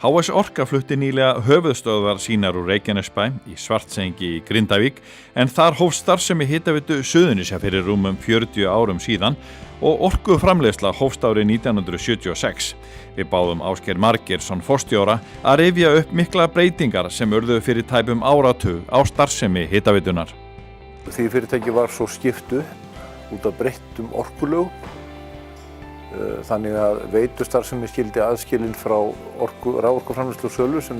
HS Orka flutti nýlega höfuðstöðvar sínar úr Reykjanesbæ í Svartsengi í Grindavík en þar hófst starfsemi Hitaveitu Suðurnesja fyrir rúmum 40 árum síðan og orkuframleiðsla hófst árið 1976. Við báðum Ásgeir Margeirsson forstjóra að rifja upp mikla breytingar sem urðu fyrir tæpum áratug á starfsemi Hitaveitunnar. Því fyrirtæki var svo skiptu út af breyttum orkulögum. Þannig að veitustarfsemi skildi aðskilin frá raforkuframleiðslu og sölu sem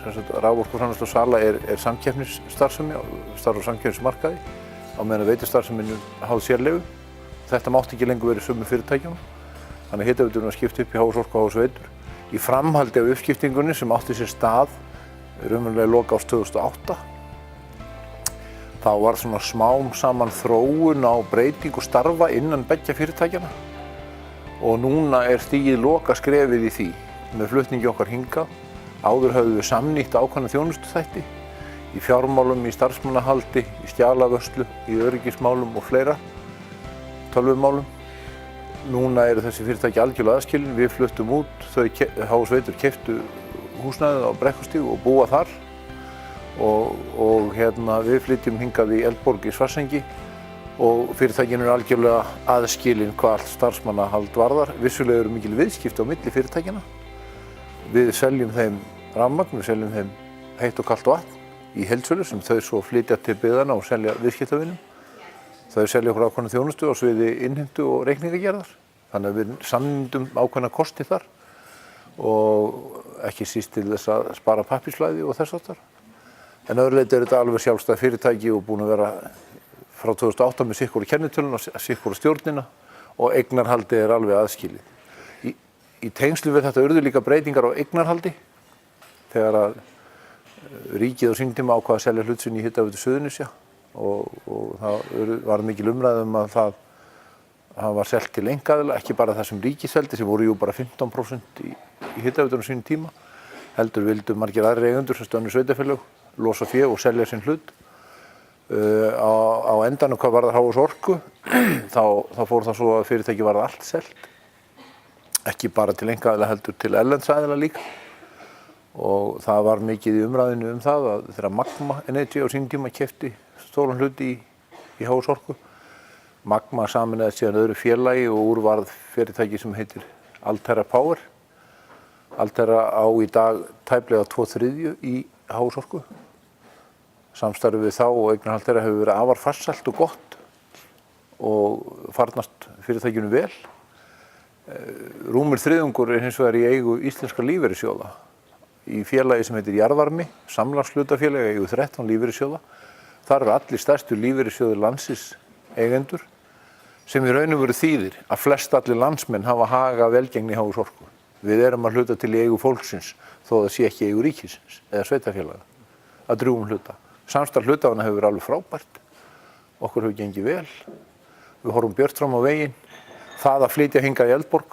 raforkuframleiðslu og sala er samkeppnisstarfsemi, starf á samkeppnismarkaði á meðan veitustarfsemin háð sérleyfi. Þetta mátti ekki lengur verið sömu fyrirtækjum. Þannig að Hitaveitunni var skipt upp í HS Orku og HS Veitur. Í framhaldi af uppskiptingunni sem átti sér stað raunverulega í lok árs 2008 þá var svona smám saman þróun á breytingu starfa innan beggja fyrirtækjanna. Og núna er stigið lokaskrefið í því með flutningi okkar hingað. Áður höfðum við samnýtt ákveðna þjónustuþætti í fjármálum, í starfsmannahaldi, í skjalavörslu, í öryggismálum og fleira, tölvumálum. Núna eru þessi fyrirtæki algjörlega aðskilin. Við fluttum út, HS Veitur keyptu húsnæðið á Brekkustíg og búa þar og við flytjum hingað í Eldborg í Svartsengi. Og fyrirtækin eru algjörlega aðskilin hvað allt starfsmannahald varðar. Vissulega eru mikil viðskipti á milli fyrirtækjanna. Við seljum þeim rafmagn, við seljum þeim heitt og kalt vatn í heildsölu sem þau svo flytja til byggðanna og selja viðskiptavinum. Þau selja okkur ákveðna þjónustu á sviði innheimtu og reikningagerðar. Þannig að við samnýtum ákveðna kosti þar og ekki síst til þess að spara pappírsflæði og þess háttar. En öðru leyti er þetta alveg sjálfstæð fyrirtæki og búin að vera frá 2008 með sikkur kennitöluna, sikkur stjórnina og eignarhaldi er alveg aðskilið. Í tengslu við þetta urðu líka breytingar á eignarhaldi þegar að ríkið á sínum tíma ákvað að selja hlut sinn í Hitaveitu Suðurnesja og það var mikil umræða að það var selt til einkaaðila, ekki bara það sem ríkið seldi sem voru jú bara 15% í Hitaveitunum sínum tíma, heldur vildu margir aðrir eigendur sem stöðnu sveitarfélög losa fé og selja sinn hlut. Á endanum hvað varðar HS Orku þá fór það svo að fyrirtæki varð allt selt, ekki bara til einkaaðila heldur til erlends aðila líka og það var mikið í umræðinu það að þegar Magma Energy á sínum tíma keypti stóran hlut í HS Orku. Magma sameinaðist síðan öðru félagi og úr varð fyrirtæki sem heitir Altera Power. Altera á í dag tæplega 2/3 í HS Orku. Samstarfið við þá og eignarhald þeirra hefur verið afar farsælt og gott og farnast fyrirtækjunum vel. Rúmur þriðjungur er hins vegar í eigu íslenskra lífeyrissjóða. Í félagi sem heitir Jarðvarmi, samlagshlutafélagi, eigu 13 lífeyrissjóða. Þar eru allir stærstu lífeyrissjóðir landsins eigendur sem í raun og veru þýðir að flest allir landsmenn hafa hag af velgengni í HS Orku. Við erum að hluta til í eigu fólksins þó það sé ekki í eigu ríkisins eða sveitarfélaga að drjúgum hluta. Samstarf hluthafanna hefur verið alveg frábært. Okkur hefur gengið vel. Við horfum björt fram á veginn. Það að flytja hingað í Eldborg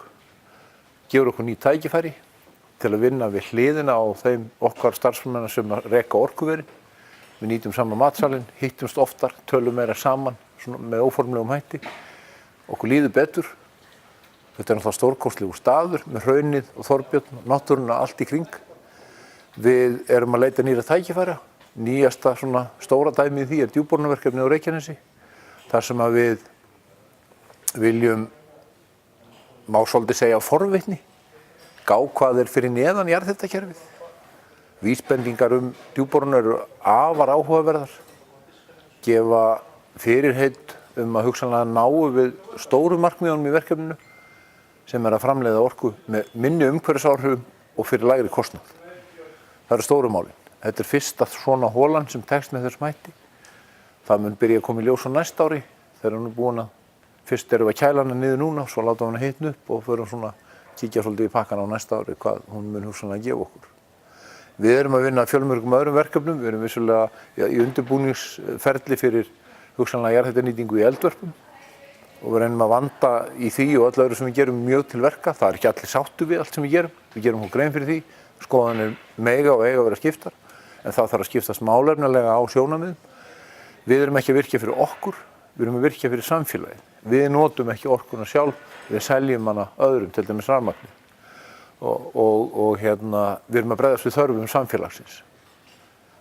gefur okkur ný tækifæri til að vinna við hliðina á þeim okkar starfsmennina sem reka orkuverin. Við nýtum saman matsalinn, hittumst oftar, tölum meira saman með óformlegum hætti. Okkur líður betur. Þetta er náttúrulega stórkostlegur staður með hraunið og Þorbjörn, náttúruna allt í kring. Við erum að leita nýra tækifæra. Nýjasta svona stóra dæmið í því er djúpborunarverkefni á Reykjanesi. Þar sem að við viljum, má svolítið segja forvitni, gá hvað er fyrir neðan jarðhitakerfið. Vísbendingar djúpborunar eru afar áhugaverðar, gefa fyrirheit að hugsanlega náu við stóru markmiðunum í verkefninu sem er að framleiða orku með minni umhverfisáhrifum og fyrir lægri kostnað. Það eru stóru málin. Þetta er fyrsta svona holan sem tekst með þessum hætti. Það mun byrja að koma í ljós á næsta ári þegar hún er búin að, fyrst erum við að kæla hana niður núna, svo láta hana hitna upp og förum svona kíkja svolítið í pakkan á næsta ári hvað hún mun hugsanlega gefa okkur. Við erum að vinna fjölmörgum öðrum verkefnum, við erum vissulega í undirbúningsferli fyrir hugsanlega jarðhitanýtingu í eldvörpum og við reynum að vanda í því og öll öðru sem við gerum mjög til verka. Það er ekki allir sáttu við allt sem við gerum hún grein fyrir því, skoðanir mega og eiga að vera skiptar, en það þarf að skiptast málefnalega á sjónarmiðum. Við erum ekki að virkja fyrir okkur, við erum að virkja fyrir samfélagið. Við notum ekki orkuna sjálf, við seljum hana öðrum, til dæmis rafmagni. og við erum að bregðast við þörfum samfélagsins.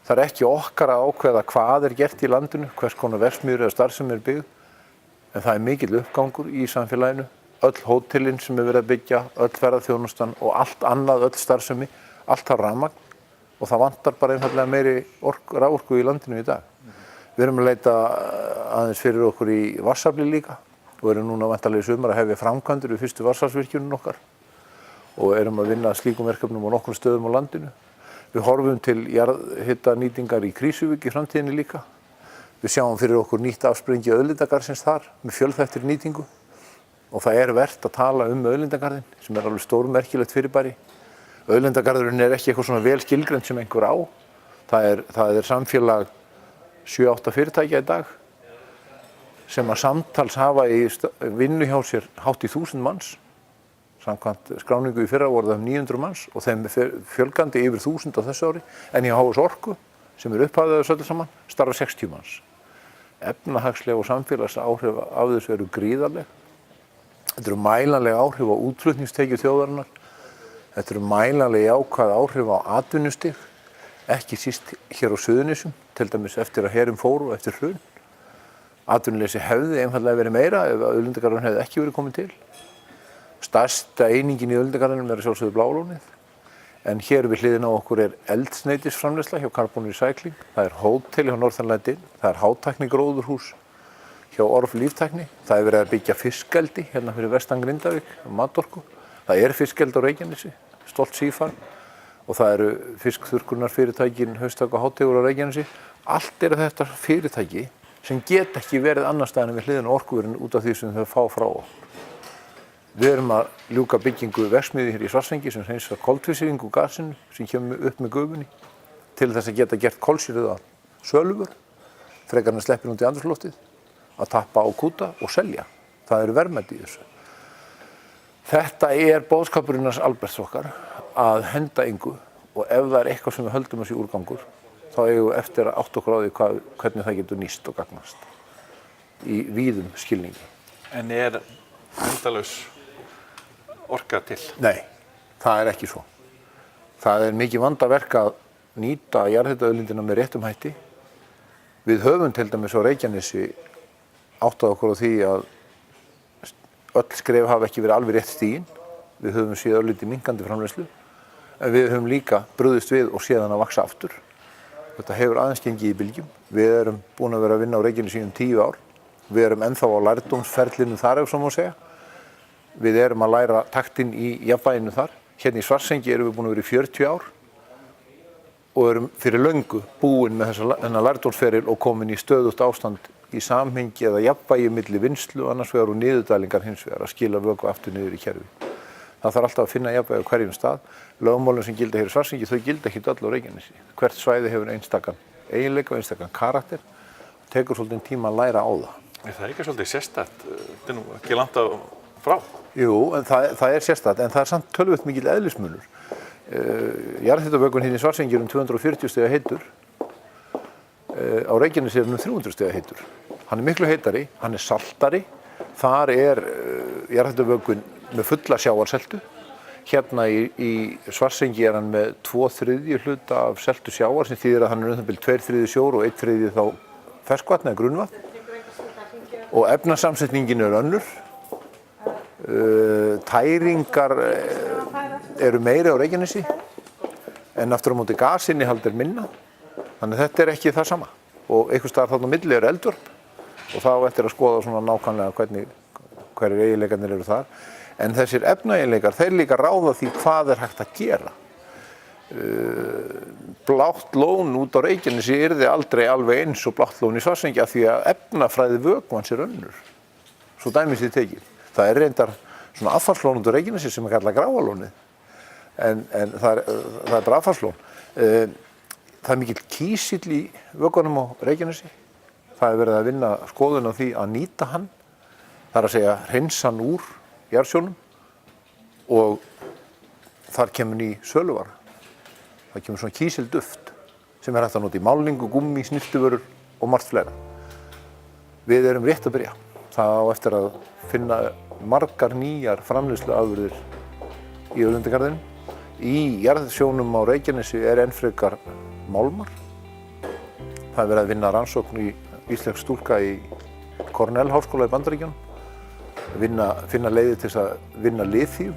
Það ekki okkar að ákveða hvað gert í landinu, hvers konar verksmiðjur eða starfsemi byggð, en það mikill uppgangur í samfélaginu. Öll hótelin sem verið að byggja, öll ferðaþjónustan og allt annað, öll starfsemi, allt á rafmagn og það vantar bara einfaldlega meiri raforku í landinu í dag. Við erum að leita aðeins fyrir okkur í vatnsafli líka og erum núna væntanlega í sumar að hefja framkvæmdir við fyrstu vatnsaflsvirkjunum okkar og erum að vinna að slíkum verkefnum á nokkrum stöðum á landinu. Við horfum til jarðhitanýtingar í Krýsuvík í framtíðinni líka. Við sjáum fyrir okkur nýtt afsprengi auðlindagarðsins þar með fjölþættri nýtingu og það vert að tala auðlindagarðinn sem alveg stórmerkilegt fyrirbæri. Auðlindagarðurinn ekki eitthvað svona vel skilgreint sem einhver á. Það samfélag 7-8 fyrirtækja í dag sem að samtals hafa í vinnu hjá sér hátt í 1000 manns. Samkvæmt skráningu í fyrra voru það 900 manns og þeim fjölgandi yfir 1000 á þessu ári. En hjá HS Orku, sem upphafið þessu öllu saman, starfa 60 manns. Efnahagsleg og samfélagsáhrif af þessu eru gríðarleg. Þetta eru mælanleg áhrif á útflutningstekjur þjóðarinnar. Þetta eru mælanleg jákvæð áhrif á atvinnustig, ekki síst hér á Suðurnesjum, til dæmis eftir að herinn fór og eftir hrun. Atvinnuleysi hefði einfaldlega verið meira ef auðlindagarðurinn hefði ekki verið kominn til. Stærsta einingin í auðlindagarðinum að sjálfsögðu Blálónið. En hér við hliðina á okkur eldsneytisframleiðsla hjá Carbon Recycling. Það hótel hjá Northern, það hátækni gróðurhús hjá Orf Líftækni. Það verið að byggja fiskeldi hérna fyrir vestan Grindavík, Matorku. Það fiskeldi á Reykjanesi, Stolt Seafarm. Og það eru fiskþurrkunarfyrirtækin Haustak og Háteigur á Reykjanesi. Allt þetta fyrirtæki sem geta ekki verið annar staðar en við hliðina á orkuverinu út af því sem þau fá frá okkur. Við erum að ljúka byggingu verksmiðju hér í Svartsengi sem hreinsar koltvísýringu gasinu sem kemur upp með gufunni til þess að geta gert kolsýrða söluvör, frekar en að sleppir út í andrúmsloftið, að tappa á kúta og selja. Það verðmæti í þessu. Þetta boðskapurinn hans Alberts okkar að henda engu og ef það eitthvað sem við höldum þessi úrgangur, þá eigum við eftir að átta okkur á því hvernig það getur nýst og gagnast í víðum skilningi. En endalaus orka til? Nei, það ekki svo. Það mikið vandaverk að nýta jarðhitaauðlindina með réttum hætti. Við höfum til dæmis á Reykjanesi áttað okkur á því að öll skref hafa ekki verið alveg rétt stigin. Við höfum séð örlítið minnkandi framleiðslu, en við höfum líka brugðist við og séð hann að vaxa aftur. Þetta hefur aðeins gengið í bylgjum. Við erum búin að vera að vinna á Reykjanesi 10 ár. Við erum ennþá á lærdómsferlinu þar ef svo má segja. Við erum að læra taktinn í jafnvæginu þar. Hérna í Svartsengi erum við búin að vera í 40 ár og erum fyrir löngu búin með þennan lærdómsferil og komin í stöðugt ástand í samhengi eða jafnvægi milli vinnslu annars vegar og niðurdælingar hins vegar að skila vökva aftur niður í kerfi. Það þarf alltaf að finna jafnvægi á hverjum stað. Lögmálin sem gilda hér í Svartsengi, þau gilda ekki öll á Reykjanesi. Hvert svæði hefur einstakan eiginleika og einstakan karakter og tekur svolítið tíma að læra á það. Það ekki svolítið sérstætt, þetta nú ekki langt frá. Jú, en það sérstætt, en það samt töluvert mikill eðlismunur. Jarðhitavökvinn hérna í Svartsengi 240 stiga heitur. Á Reykjanesi 300 stiga heitur. Hann miklu heitari, hann saltari. Þar jarðhitavökvinn með fulla sjávarseltu. Hérna í Svartsengi hann með 2/3 hluta af seltu sjávar sem þýðir að hann um það bil 2/3 sjór og 1/3 þá ferskvatn eða grunnvatn. Og efnasamsetningin önnur. Tæringar eru meiri á Reykjanesi en aftur á móti gasinihald minna. Þannig að þetta ekki það sama. Og einhvers staðar þarna á milli eldvörp og þá eftir að skoða svona nákvæmlega hverjir eiginleikarnir eru þar. En þessir efnaeiginleikar, þeir líka ráða því hvað hægt að gera. Blátt lón út á Reykjanesi yrði aldrei alveg eins og blátt lón í Svartsengi af því að efnafræði vökvans önnur. Svo dæmis því tekið. Það reyndar svona affallslón út á Reykjanesi sem kallað Gráalónið. En það bara affallslón. Það mikill kísill í vökvanum á Reykjanesi. Það verið að vinna skoðun á því að nýta hann. Það að segja hreinsa hann úr jarðsjónum og þar kemur ný söluvara. Það kemur svona kísilduft sem hægt að nota í málningu, gúmmí, snyrtivörur og margt fleira. Við erum rétt að byrja. Það á eftir að finna margar nýjar framleiðsluafurðir í auðlindagarðinum. Í jarðhitasjónum á Reykjanesi enn frekar málmar. Það er verið að vinna rannsókn í íslensk stúlka í Cornell háskóla í Bandaríkjunum. Finna leiðir til þess að vinna liþíum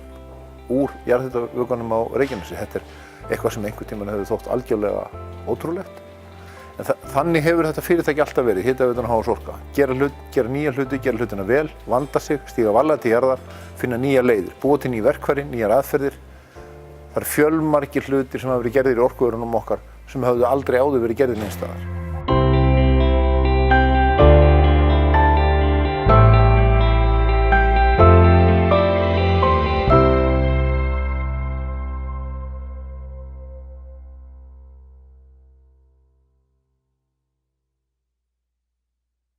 úr jarðhitavökvanum á Reykjanesi. Þetta er eitthvað sem einhvern tímann hefur þótt algjörlega ótrúlegt. En þannig hefur þetta fyrirtæki alltaf verið, Hitaveitan H.S. Orka. Gera nýja hluti, gera hlutina vel, vanda sig, stíga varlega til jarðar, finna nýja leiðir, búa til ný verkfæri, nýjar aðferðir. Það eru fjölmargir hlutir sem hafa verið gerðir í orkuverunum okkar sem höfðu aldrei áður verið gerðir neins staðar.